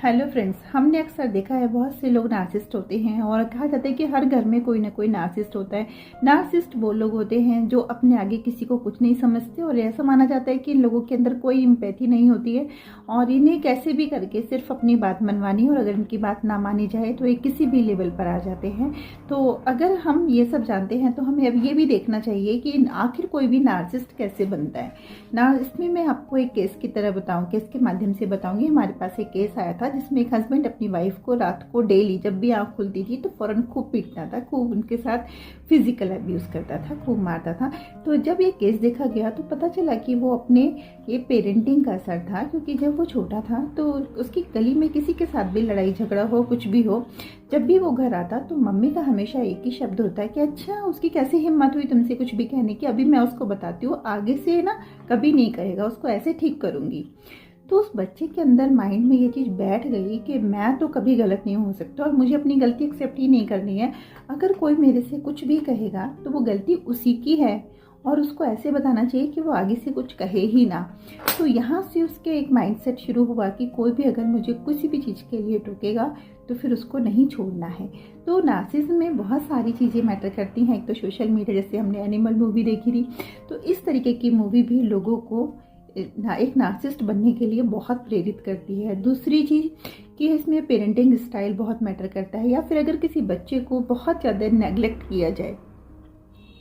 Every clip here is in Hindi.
हेलो फ्रेंड्स, हमने अक्सर देखा है बहुत से लोग नार्सिसिस्ट होते हैं और कहा जाता है कि हर घर में कोई ना कोई नार्सिसिस्ट होता है। नार्सिसिस्ट वो लोग होते हैं जो अपने आगे किसी को कुछ नहीं समझते और ऐसा माना जाता है कि इन लोगों के अंदर कोई एम्पैथी नहीं होती है और इन्हें कैसे भी करके सिर्फ अपनी बात मनवानी और अगर इनकी बात ना मानी जाए तो ये किसी भी लेवल पर आ जाते हैं। तो अगर हम ये सब जानते हैं तो हमें अब ये भी देखना चाहिए कि आखिर कोई भी नार्सिसिस्ट कैसे बनता है ना। इसमें मैं आपको एक केस की तरह बताऊँ, केस के माध्यम से बताऊँगी। हमारे पास एक केस आया था जिसमें एक हस्बैंड अपनी वाइफ को रात को डेली जब भी आँख खुलती थी तो फौरन खूब पीटता था, खूब उनके साथ फिजिकल अब्यूज़ करता था, खूब मारता था। तो जब ये केस देखा गया तो पता चला कि वो अपने ये पेरेंटिंग का असर था, क्योंकि जब वो छोटा था तो उसकी गली में किसी के साथ भी लड़ाई झगड़ा हो, कुछ भी हो, जब भी वो घर आता तो मम्मी का हमेशा एक ही शब्द होता है कि अच्छा उसकी कैसे हिम्मत हुई तुमसे कुछ भी कहने की, अभी मैं उसको बताती हूँ, आगे से ना कभी नहीं कहेगा, उसको ऐसे ठीक करूँगी। तो उस बच्चे के अंदर माइंड में ये चीज़ बैठ गई कि मैं तो कभी गलत नहीं हो सकता और मुझे अपनी गलती एक्सेप्ट ही नहीं करनी है। अगर कोई मेरे से कुछ भी कहेगा तो वो गलती उसी की है और उसको ऐसे बताना चाहिए कि वो आगे से कुछ कहे ही ना। तो यहाँ से उसके एक माइंडसेट शुरू हुआ कि कोई भी अगर मुझे किसी भी चीज़ के लिए टोकेगा तो फिर उसको नहीं छोड़ना है। तो नार्सिसिज्म में बहुत सारी चीज़ें मैटर करती हैं। एक तो सोशल मीडिया, जैसे हमने एनिमल मूवी देखी थी, तो इस तरीके की मूवी भी लोगों को एक नार्सिसिस्ट बनने के लिए बहुत प्रेरित करती है। दूसरी चीज़ कि इसमें पेरेंटिंग स्टाइल बहुत मैटर करता है, या फिर अगर किसी बच्चे को बहुत ज़्यादा नेग्लेक्ट किया जाए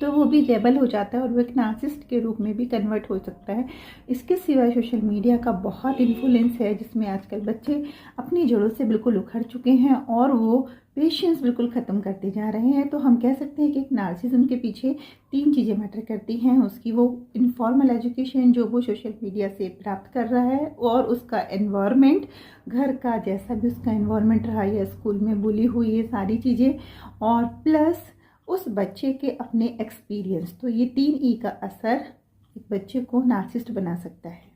तो वो भी लेबल हो जाता है और वो एक नार्सिसिस्ट के रूप में भी कन्वर्ट हो सकता है। इसके सिवाय सोशल मीडिया का बहुत इन्फ्लुएंस है जिसमें आजकल बच्चे अपनी जड़ों से बिल्कुल उखड़ चुके हैं और वो पेशेंस बिल्कुल ख़त्म करते जा रहे हैं। तो हम कह सकते हैं कि एक नार्सिसिज्म के पीछे 3 चीज़ें मैटर करती हैं। उसकी वो इनफॉर्मल एजुकेशन जो वो सोशल मीडिया से प्राप्त कर रहा है, और उसका एनवायरनमेंट, घर का जैसा भी उसका एनवायरनमेंट रहा या स्कूल में बुली हुई, ये सारी चीज़ें, और प्लस उस बच्चे के अपने एक्सपीरियंस। तो ये 3 ई का असर एक बच्चे को नार्सिसिस्ट बना सकता है।